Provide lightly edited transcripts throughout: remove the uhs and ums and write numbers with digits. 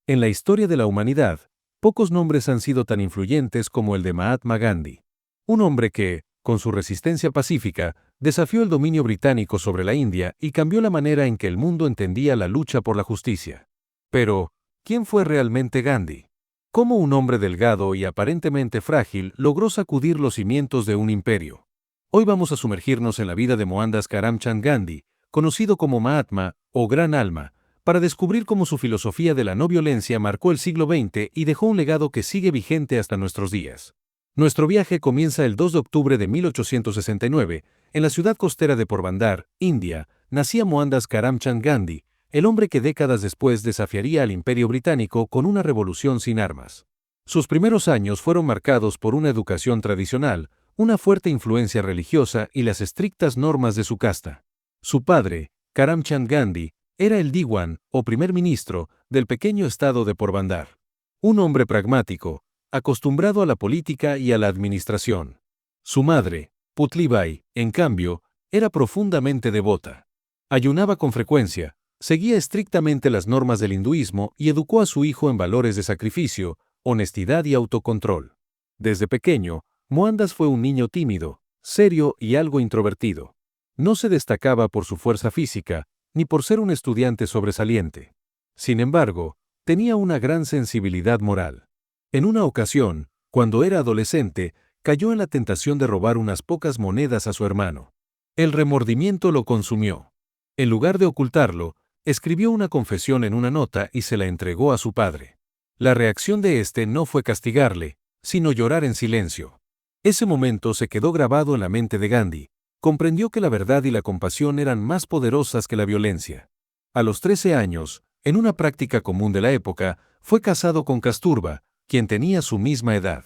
En la historia de la humanidad, pocos nombres han sido tan influyentes como el de Mahatma Gandhi. Un hombre que, con su resistencia pacífica, desafió el dominio británico sobre la India y cambió la manera en que el mundo entendía la lucha por la justicia. Pero, ¿quién fue realmente Gandhi? ¿Cómo un hombre delgado y aparentemente frágil logró sacudir los cimientos de un imperio? Hoy vamos a sumergirnos en la vida de Mohandas Karamchand Gandhi, conocido como Mahatma o Gran Alma, para descubrir cómo su filosofía de la no violencia marcó el siglo XX y dejó un legado que sigue vigente hasta nuestros días. Nuestro viaje comienza el 2 de octubre de 1869, en la ciudad costera de Porbandar, India, nacía Mohandas Karamchand Gandhi, el hombre que décadas después desafiaría al Imperio Británico con una revolución sin armas. Sus primeros años fueron marcados por una educación tradicional, una fuerte influencia religiosa y las estrictas normas de su casta. Su padre, Karamchand Gandhi, era el Diwan, o primer ministro, del pequeño estado de Porbandar. Un hombre pragmático, acostumbrado a la política y a la administración. Su madre, Putlibai, en cambio, era profundamente devota. Ayunaba con frecuencia, seguía estrictamente las normas del hinduismo y educó a su hijo en valores de sacrificio, honestidad y autocontrol. Desde pequeño, Mohandas fue un niño tímido, serio y algo introvertido. No se destacaba por su fuerza física, ni por ser un estudiante sobresaliente. Sin embargo, tenía una gran sensibilidad moral. En una ocasión, cuando era adolescente, cayó en la tentación de robar unas pocas monedas a su hermano. El remordimiento lo consumió. En lugar de ocultarlo, escribió una confesión en una nota y se la entregó a su padre. La reacción de éste no fue castigarle, sino llorar en silencio. Ese momento se quedó grabado en la mente de Gandhi. Comprendió que la verdad y la compasión eran más poderosas que la violencia. A los 13 años, en una práctica común de la época, fue casado con Kasturba, quien tenía su misma edad.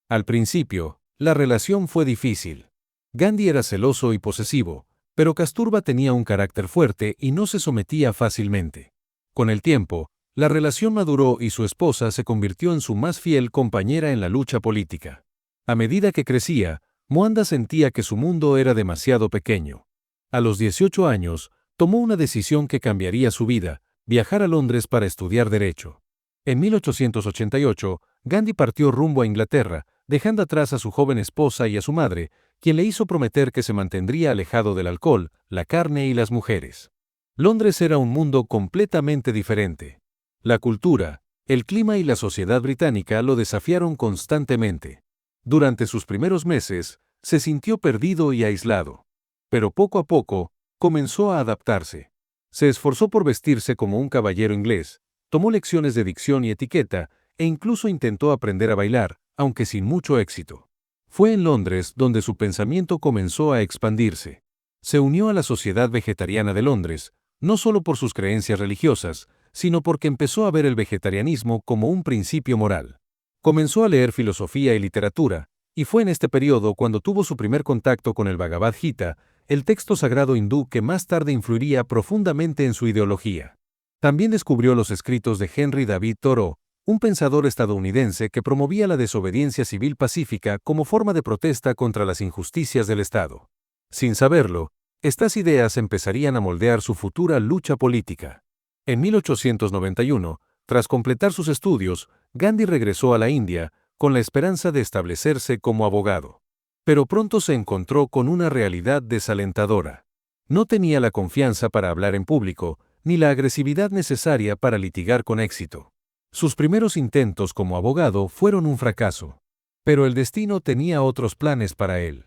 Al principio, la relación fue difícil. Gandhi era celoso y posesivo, pero Kasturba tenía un carácter fuerte y no se sometía fácilmente. Con el tiempo, la relación maduró y su esposa se convirtió en su más fiel compañera en la lucha política. A medida que crecía, Mohandas sentía que su mundo era demasiado pequeño. A los 18 años, tomó una decisión que cambiaría su vida: viajar a Londres para estudiar Derecho. En 1888, Gandhi partió rumbo a Inglaterra, dejando atrás a su joven esposa y a su madre, quien le hizo prometer que se mantendría alejado del alcohol, la carne y las mujeres. Londres era un mundo completamente diferente. La cultura, el clima y la sociedad británica lo desafiaron constantemente. Durante sus primeros meses, se sintió perdido y aislado. Pero poco a poco, comenzó a adaptarse. Se esforzó por vestirse como un caballero inglés, tomó lecciones de dicción y etiqueta, e incluso intentó aprender a bailar, aunque sin mucho éxito. Fue en Londres donde su pensamiento comenzó a expandirse. Se unió a la Sociedad Vegetariana de Londres, no solo por sus creencias religiosas, sino porque empezó a ver el vegetarianismo como un principio moral. Comenzó a leer filosofía y literatura, y fue en este periodo cuando tuvo su primer contacto con el Bhagavad Gita, el texto sagrado hindú que más tarde influiría profundamente en su ideología. También descubrió los escritos de Henry David Thoreau, un pensador estadounidense que promovía la desobediencia civil pacífica como forma de protesta contra las injusticias del Estado. Sin saberlo, estas ideas empezarían a moldear su futura lucha política. En 1891, tras completar sus estudios, Gandhi regresó a la India con la esperanza de establecerse como abogado. Pero pronto se encontró con una realidad desalentadora. No tenía la confianza para hablar en público, ni la agresividad necesaria para litigar con éxito. Sus primeros intentos como abogado fueron un fracaso. Pero el destino tenía otros planes para él.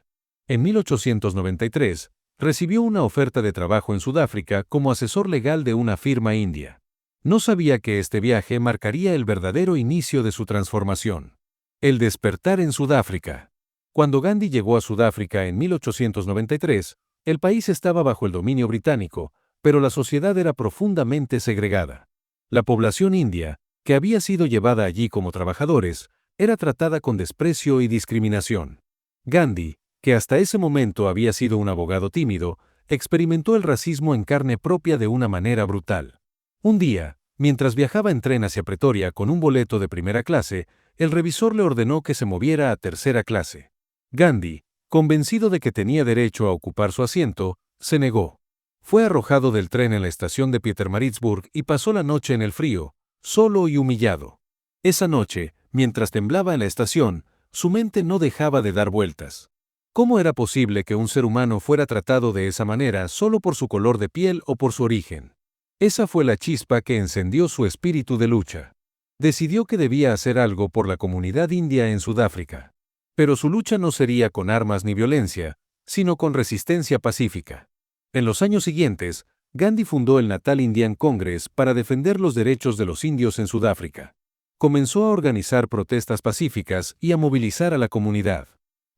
En 1893, recibió una oferta de trabajo en Sudáfrica como asesor legal de una firma india. No sabía que este viaje marcaría el verdadero inicio de su transformación. El despertar en Sudáfrica. Cuando Gandhi llegó a Sudáfrica en 1893, el país estaba bajo el dominio británico, pero la sociedad era profundamente segregada. La población india, que había sido llevada allí como trabajadores, era tratada con desprecio y discriminación. Gandhi, que hasta ese momento había sido un abogado tímido, experimentó el racismo en carne propia de una manera brutal. Un día, mientras viajaba en tren hacia Pretoria con un boleto de primera clase, el revisor le ordenó que se moviera a tercera clase. Gandhi, convencido de que tenía derecho a ocupar su asiento, se negó. Fue arrojado del tren en la estación de Pietermaritzburg y pasó la noche en el frío, solo y humillado. Esa noche, mientras temblaba en la estación, su mente no dejaba de dar vueltas. ¿Cómo era posible que un ser humano fuera tratado de esa manera solo por su color de piel o por su origen? Esa fue la chispa que encendió su espíritu de lucha. Decidió que debía hacer algo por la comunidad india en Sudáfrica. Pero su lucha no sería con armas ni violencia, sino con resistencia pacífica. En los años siguientes, Gandhi fundó el Natal Indian Congress para defender los derechos de los indios en Sudáfrica. Comenzó a organizar protestas pacíficas y a movilizar a la comunidad.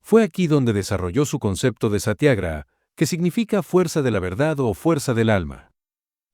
Fue aquí donde desarrolló su concepto de satyagraha, que significa fuerza de la verdad o fuerza del alma.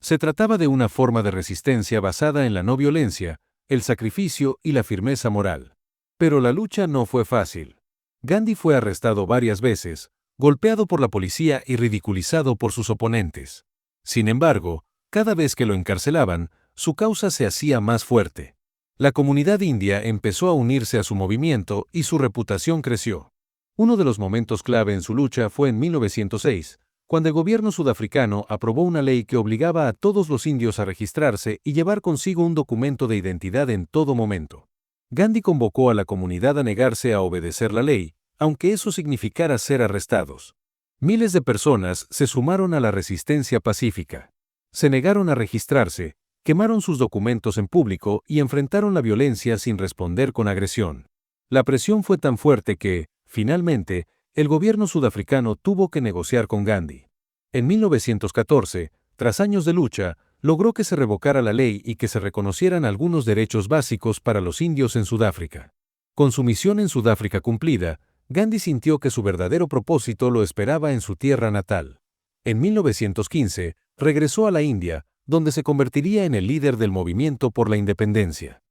Se trataba de una forma de resistencia basada en la no violencia, el sacrificio y la firmeza moral. Pero la lucha no fue fácil. Gandhi fue arrestado varias veces, golpeado por la policía y ridiculizado por sus oponentes. Sin embargo, cada vez que lo encarcelaban, su causa se hacía más fuerte. La comunidad india empezó a unirse a su movimiento y su reputación creció. Uno de los momentos clave en su lucha fue en 1906, cuando el gobierno sudafricano aprobó una ley que obligaba a todos los indios a registrarse y llevar consigo un documento de identidad en todo momento. Gandhi convocó a la comunidad a negarse a obedecer la ley, aunque eso significara ser arrestados. Miles de personas se sumaron a la resistencia pacífica. Se negaron a registrarse, quemaron sus documentos en público y enfrentaron la violencia sin responder con agresión. La presión fue tan fuerte que, finalmente, el gobierno sudafricano tuvo que negociar con Gandhi. En 1914, tras años de lucha, logró que se revocara la ley y que se reconocieran algunos derechos básicos para los indios en Sudáfrica. Con su misión en Sudáfrica cumplida, Gandhi sintió que su verdadero propósito lo esperaba en su tierra natal. En 1915, regresó a la India, donde se convertiría en el líder del movimiento por la independencia.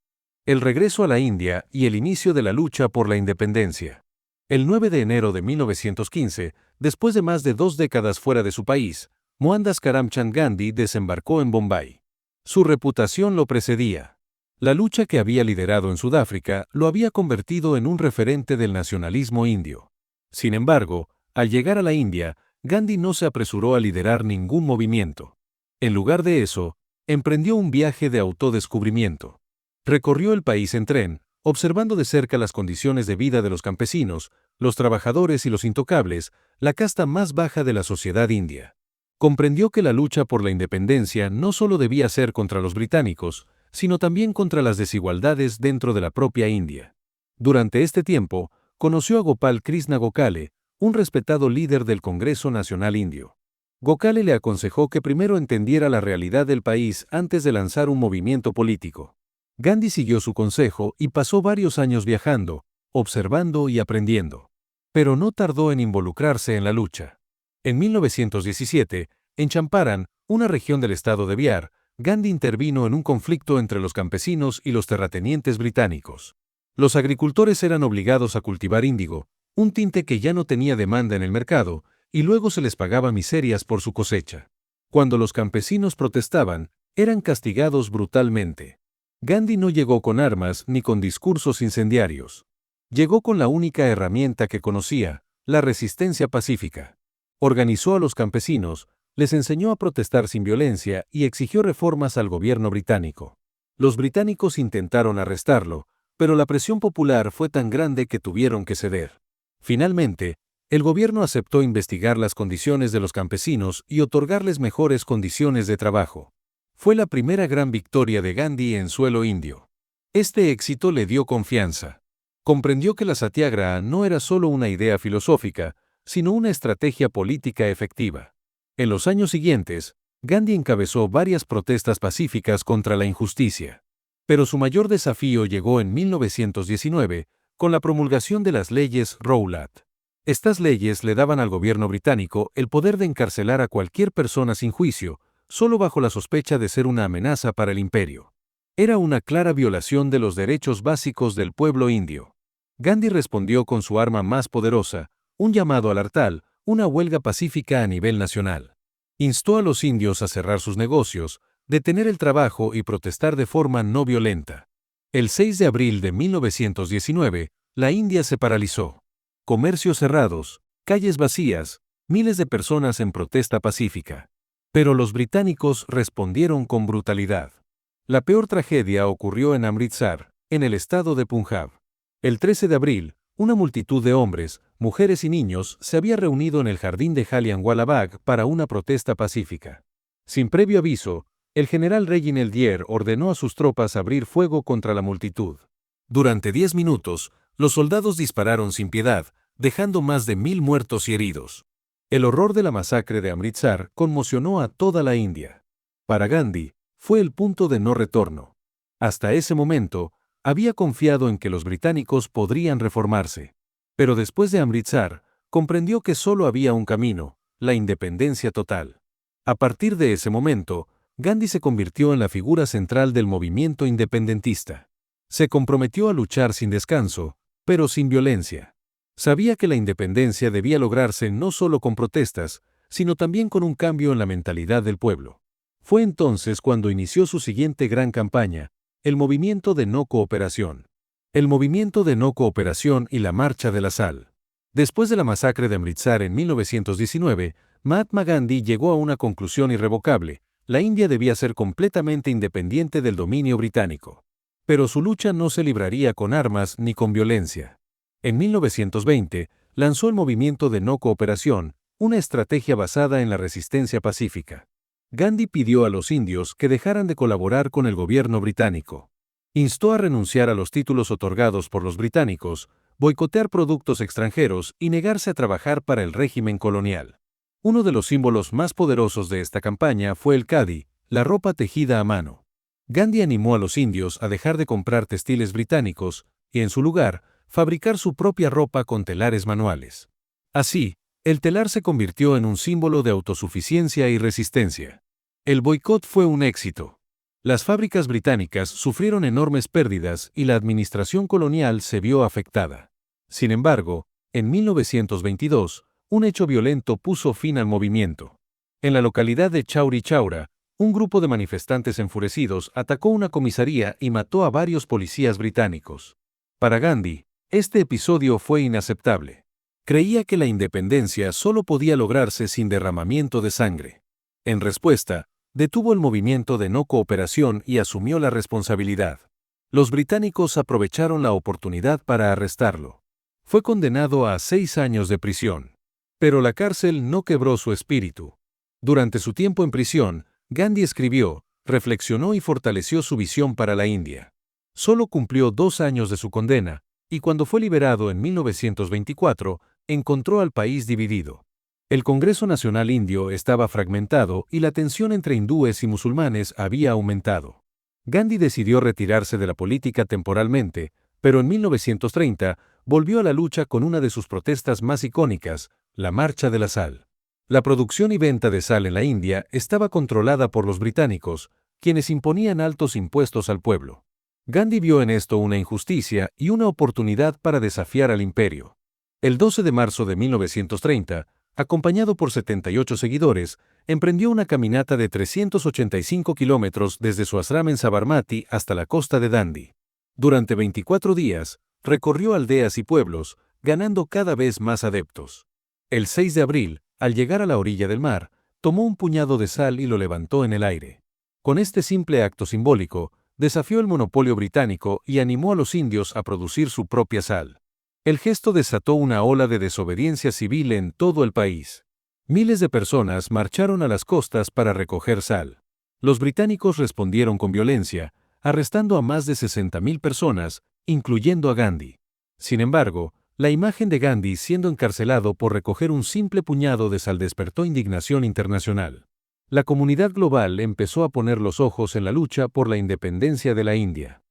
El regreso a la India y el inicio de la lucha por la independencia. El 9 de enero de 1915, después de más de 2 décadas fuera de su país, Mohandas Karamchand Gandhi desembarcó en Bombay. Su reputación lo precedía. La lucha que había liderado en Sudáfrica lo había convertido en un referente del nacionalismo indio. Sin embargo, al llegar a la India, Gandhi no se apresuró a liderar ningún movimiento. En lugar de eso, emprendió un viaje de autodescubrimiento. Recorrió el país en tren, observando de cerca las condiciones de vida de los campesinos, los trabajadores y los intocables, la casta más baja de la sociedad india. Comprendió que la lucha por la independencia no solo debía ser contra los británicos, sino también contra las desigualdades dentro de la propia India. Durante este tiempo, conoció a Gopal Krishna Gokhale, un respetado líder del Congreso Nacional Indio. Gokhale le aconsejó que primero entendiera la realidad del país antes de lanzar un movimiento político. Gandhi siguió su consejo y pasó varios años viajando, observando y aprendiendo. Pero no tardó en involucrarse en la lucha. En 1917, en Champaran, una región del estado de Bihar, Gandhi intervino en un conflicto entre los campesinos y los terratenientes británicos. Los agricultores eran obligados a cultivar índigo, un tinte que ya no tenía demanda en el mercado, y luego se les pagaba miserias por su cosecha. Cuando los campesinos protestaban, eran castigados brutalmente. Gandhi no llegó con armas ni con discursos incendiarios. Llegó con la única herramienta que conocía, la resistencia pacífica. Organizó a los campesinos, les enseñó a protestar sin violencia y exigió reformas al gobierno británico. Los británicos intentaron arrestarlo, pero la presión popular fue tan grande que tuvieron que ceder. Finalmente, el gobierno aceptó investigar las condiciones de los campesinos y otorgarles mejores condiciones de trabajo. Fue la primera gran victoria de Gandhi en suelo indio. Este éxito le dio confianza. Comprendió que la satyagraha no era solo una idea filosófica, sino una estrategia política efectiva. En los años siguientes, Gandhi encabezó varias protestas pacíficas contra la injusticia. Pero su mayor desafío llegó en 1919, con la promulgación de las leyes Rowlatt. Estas leyes le daban al gobierno británico el poder de encarcelar a cualquier persona sin juicio, solo bajo la sospecha de ser una amenaza para el imperio. Era una clara violación de los derechos básicos del pueblo indio. Gandhi respondió con su arma más poderosa, un llamado al Hartal, una huelga pacífica a nivel nacional. Instó a los indios a cerrar sus negocios, detener el trabajo y protestar de forma no violenta. El 6 de abril de 1919, la India se paralizó. Comercios cerrados, calles vacías, miles de personas en protesta pacífica. Pero los británicos respondieron con brutalidad. La peor tragedia ocurrió en Amritsar, en el estado de Punjab. El 13 de abril, una multitud de hombres, mujeres y niños se había reunido en el jardín de Jallianwala Bagh para una protesta pacífica. Sin previo aviso, el general Reginald Dyer ordenó a sus tropas abrir fuego contra la multitud. Durante 10 minutos, los soldados dispararon sin piedad, dejando más de 1000 muertos y heridos. El horror de la masacre de Amritsar conmocionó a toda la India. Para Gandhi, fue el punto de no retorno. Hasta ese momento, había confiado en que los británicos podrían reformarse. Pero después de Amritsar, comprendió que solo había un camino, la independencia total. A partir de ese momento, Gandhi se convirtió en la figura central del movimiento independentista. Se comprometió a luchar sin descanso, pero sin violencia. Sabía que la independencia debía lograrse no solo con protestas, sino también con un cambio en la mentalidad del pueblo. Fue entonces cuando inició su siguiente gran campaña, el movimiento de no cooperación. El movimiento de no cooperación y la marcha de la sal. Después de la masacre de Amritsar en 1919, Mahatma Gandhi llegó a una conclusión irrevocable: la India debía ser completamente independiente del dominio británico. Pero su lucha no se libraría con armas ni con violencia. En 1920, lanzó el movimiento de no cooperación, una estrategia basada en la resistencia pacífica. Gandhi pidió a los indios que dejaran de colaborar con el gobierno británico. Instó a renunciar a los títulos otorgados por los británicos, boicotear productos extranjeros y negarse a trabajar para el régimen colonial. Uno de los símbolos más poderosos de esta campaña fue el khadi, la ropa tejida a mano. Gandhi animó a los indios a dejar de comprar textiles británicos y, en su lugar, fabricar su propia ropa con telares manuales. Así, el telar se convirtió en un símbolo de autosuficiencia y resistencia. El boicot fue un éxito. Las fábricas británicas sufrieron enormes pérdidas y la administración colonial se vio afectada. Sin embargo, en 1922, un hecho violento puso fin al movimiento. En la localidad de Chauri Chaura, un grupo de manifestantes enfurecidos atacó una comisaría y mató a varios policías británicos. Para Gandhi, este episodio fue inaceptable. Creía que la independencia solo podía lograrse sin derramamiento de sangre. En respuesta, detuvo el movimiento de no cooperación y asumió la responsabilidad. Los británicos aprovecharon la oportunidad para arrestarlo. Fue condenado a 6 años de prisión. Pero la cárcel no quebró su espíritu. Durante su tiempo en prisión, Gandhi escribió, reflexionó y fortaleció su visión para la India. Solo cumplió 2 años de su condena, y cuando fue liberado en 1924, encontró al país dividido. El Congreso Nacional Indio estaba fragmentado y la tensión entre hindúes y musulmanes había aumentado. Gandhi decidió retirarse de la política temporalmente, pero en 1930 volvió a la lucha con una de sus protestas más icónicas, la Marcha de la Sal. La producción y venta de sal en la India estaba controlada por los británicos, quienes imponían altos impuestos al pueblo. Gandhi vio en esto una injusticia y una oportunidad para desafiar al imperio. El 12 de marzo de 1930, acompañado por 78 seguidores, emprendió una caminata de 385 kilómetros desde su ashram en Sabarmati hasta la costa de Dandi. Durante 24 días, recorrió aldeas y pueblos, ganando cada vez más adeptos. El 6 de abril, al llegar a la orilla del mar, tomó un puñado de sal y lo levantó en el aire. Con este simple acto simbólico, desafió el monopolio británico y animó a los indios a producir su propia sal. El gesto desató una ola de desobediencia civil en todo el país. Miles de personas marcharon a las costas para recoger sal. Los británicos respondieron con violencia, arrestando a más de 60.000 personas, incluyendo a Gandhi. Sin embargo, la imagen de Gandhi siendo encarcelado por recoger un simple puñado de sal despertó indignación internacional. La comunidad global empezó a poner los ojos en la lucha por la independencia de la India.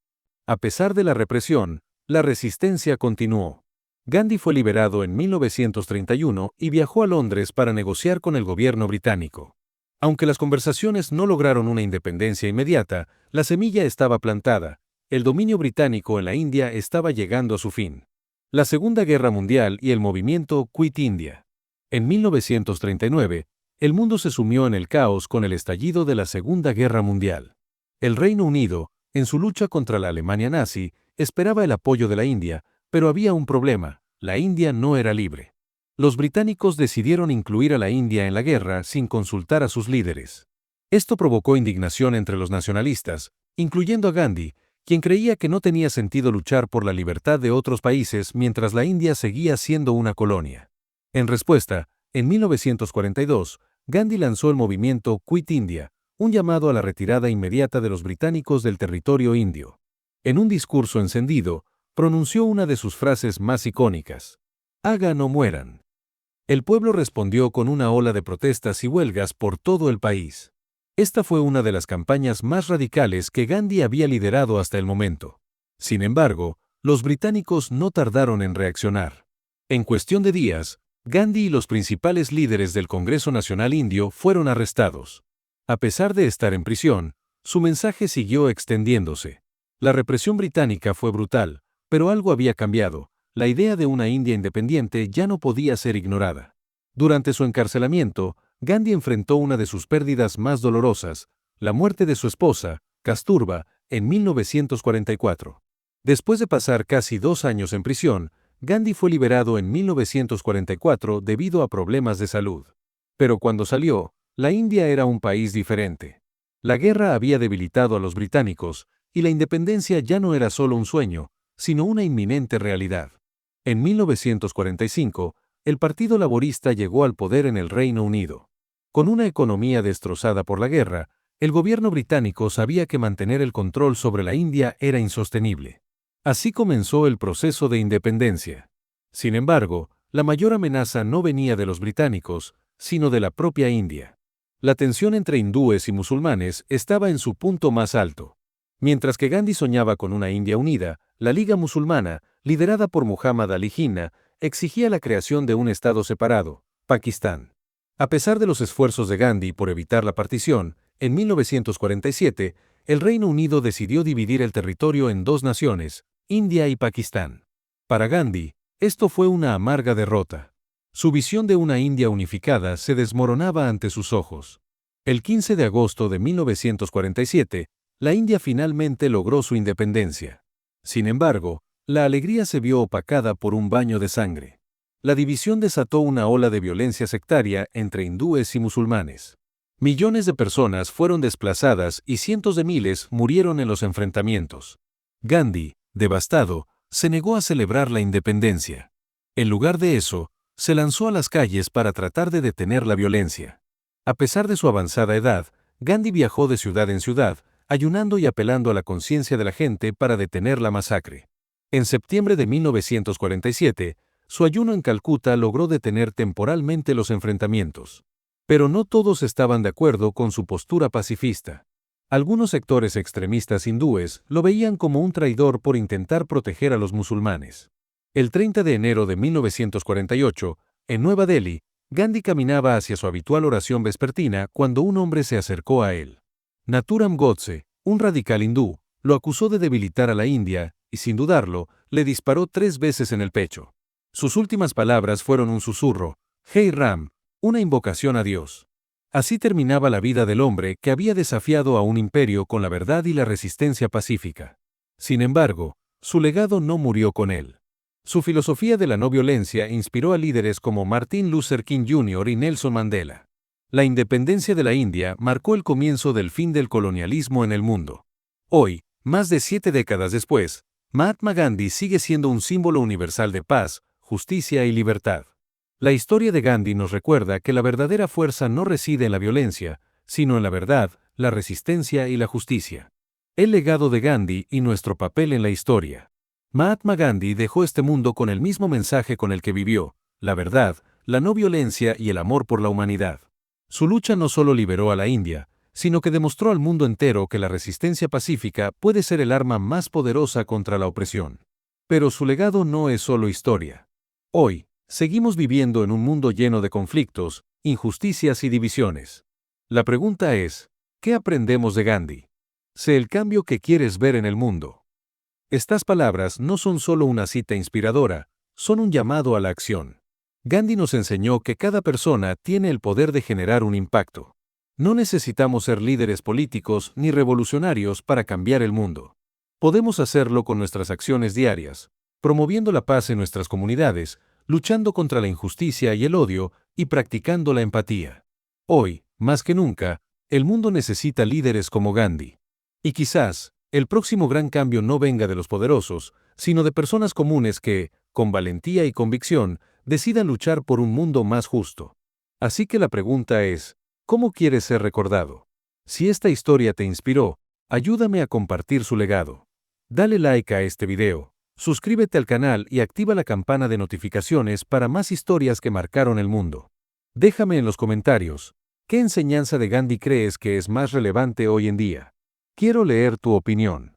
A pesar de la represión, la resistencia continuó. Gandhi fue liberado en 1931 y viajó a Londres para negociar con el gobierno británico. Aunque las conversaciones no lograron una independencia inmediata, la semilla estaba plantada. El dominio británico en la India estaba llegando a su fin. La Segunda Guerra Mundial y el movimiento Quit India. En 1939, el mundo se sumió en el caos con el estallido de la Segunda Guerra Mundial. El Reino Unido, en su lucha contra la Alemania nazi, esperaba el apoyo de la India, pero había un problema: la India no era libre. Los británicos decidieron incluir a la India en la guerra sin consultar a sus líderes. Esto provocó indignación entre los nacionalistas, incluyendo a Gandhi, quien creía que no tenía sentido luchar por la libertad de otros países mientras la India seguía siendo una colonia. En respuesta, en 1942, Gandhi lanzó el movimiento Quit India, un llamado a la retirada inmediata de los británicos del territorio indio. En un discurso encendido, pronunció una de sus frases más icónicas: «Hagan o mueran». El pueblo respondió con una ola de protestas y huelgas por todo el país. Esta fue una de las campañas más radicales que Gandhi había liderado hasta el momento. Sin embargo, los británicos no tardaron en reaccionar. En cuestión de días, Gandhi y los principales líderes del Congreso Nacional Indio fueron arrestados. A pesar de estar en prisión, su mensaje siguió extendiéndose. La represión británica fue brutal, pero algo había cambiado. La idea de una India independiente ya no podía ser ignorada. Durante su encarcelamiento, Gandhi enfrentó una de sus pérdidas más dolorosas, la muerte de su esposa, Kasturba, en 1944. Después de pasar casi 2 años en prisión, Gandhi fue liberado en 1944 debido a problemas de salud. Pero cuando salió, la India era un país diferente. La guerra había debilitado a los británicos, y la independencia ya no era solo un sueño, sino una inminente realidad. En 1945, el Partido Laborista llegó al poder en el Reino Unido. Con una economía destrozada por la guerra, el gobierno británico sabía que mantener el control sobre la India era insostenible. Así comenzó el proceso de independencia. Sin embargo, la mayor amenaza no venía de los británicos, sino de la propia India. La tensión entre hindúes y musulmanes estaba en su punto más alto. Mientras que Gandhi soñaba con una India unida, la Liga Musulmana, liderada por Muhammad Ali Jinnah, exigía la creación de un estado separado, Pakistán. A pesar de los esfuerzos de Gandhi por evitar la partición, en 1947, el Reino Unido decidió dividir el territorio en 2 naciones, India y Pakistán. Para Gandhi, esto fue una amarga derrota. Su visión de una India unificada se desmoronaba ante sus ojos. El 15 de agosto de 1947, la India finalmente logró su independencia. Sin embargo, la alegría se vio opacada por un baño de sangre. La división desató una ola de violencia sectaria entre hindúes y musulmanes. Millones de personas fueron desplazadas y cientos de miles murieron en los enfrentamientos. Gandhi, devastado, se negó a celebrar la independencia. En lugar de eso, se lanzó a las calles para tratar de detener la violencia. A pesar de su avanzada edad, Gandhi viajó de ciudad en ciudad, ayunando y apelando a la conciencia de la gente para detener la masacre. En septiembre de 1947, su ayuno en Calcuta logró detener temporalmente los enfrentamientos. Pero no todos estaban de acuerdo con su postura pacifista. Algunos sectores extremistas hindúes lo veían como un traidor por intentar proteger a los musulmanes. El 30 de enero de 1948, en Nueva Delhi, Gandhi caminaba hacia su habitual oración vespertina cuando un hombre se acercó a él. Nathuram Godse, un radical hindú, lo acusó de debilitar a la India y, sin dudarlo, le disparó 3 veces en el pecho. Sus últimas palabras fueron un susurro: «Hey Ram», una invocación a Dios. Así terminaba la vida del hombre que había desafiado a un imperio con la verdad y la resistencia pacífica. Sin embargo, su legado no murió con él. Su filosofía de la no violencia inspiró a líderes como Martin Luther King Jr. y Nelson Mandela. La independencia de la India marcó el comienzo del fin del colonialismo en el mundo. Hoy, más de 7 décadas después, Mahatma Gandhi sigue siendo un símbolo universal de paz, justicia y libertad. La historia de Gandhi nos recuerda que la verdadera fuerza no reside en la violencia, sino en la verdad, la resistencia y la justicia. El legado de Gandhi y nuestro papel en la historia. Mahatma Gandhi dejó este mundo con el mismo mensaje con el que vivió: la verdad, la no violencia y el amor por la humanidad. Su lucha no solo liberó a la India, sino que demostró al mundo entero que la resistencia pacífica puede ser el arma más poderosa contra la opresión. Pero su legado no es solo historia. Hoy, seguimos viviendo en un mundo lleno de conflictos, injusticias y divisiones. La pregunta es: ¿qué aprendemos de Gandhi? Sé el cambio que quieres ver en el mundo. Estas palabras no son solo una cita inspiradora, son un llamado a la acción. Gandhi nos enseñó que cada persona tiene el poder de generar un impacto. No necesitamos ser líderes políticos ni revolucionarios para cambiar el mundo. Podemos hacerlo con nuestras acciones diarias, promoviendo la paz en nuestras comunidades, luchando contra la injusticia y el odio y practicando la empatía. Hoy, más que nunca, el mundo necesita líderes como Gandhi. Y quizás, el próximo gran cambio no venga de los poderosos, sino de personas comunes que, con valentía y convicción, decidan luchar por un mundo más justo. Así que la pregunta es, ¿cómo quieres ser recordado? Si esta historia te inspiró, ayúdame a compartir su legado. Dale like a este video, suscríbete al canal y activa la campana de notificaciones para más historias que marcaron el mundo. Déjame en los comentarios, ¿qué enseñanza de Gandhi crees que es más relevante hoy en día? Quiero leer tu opinión.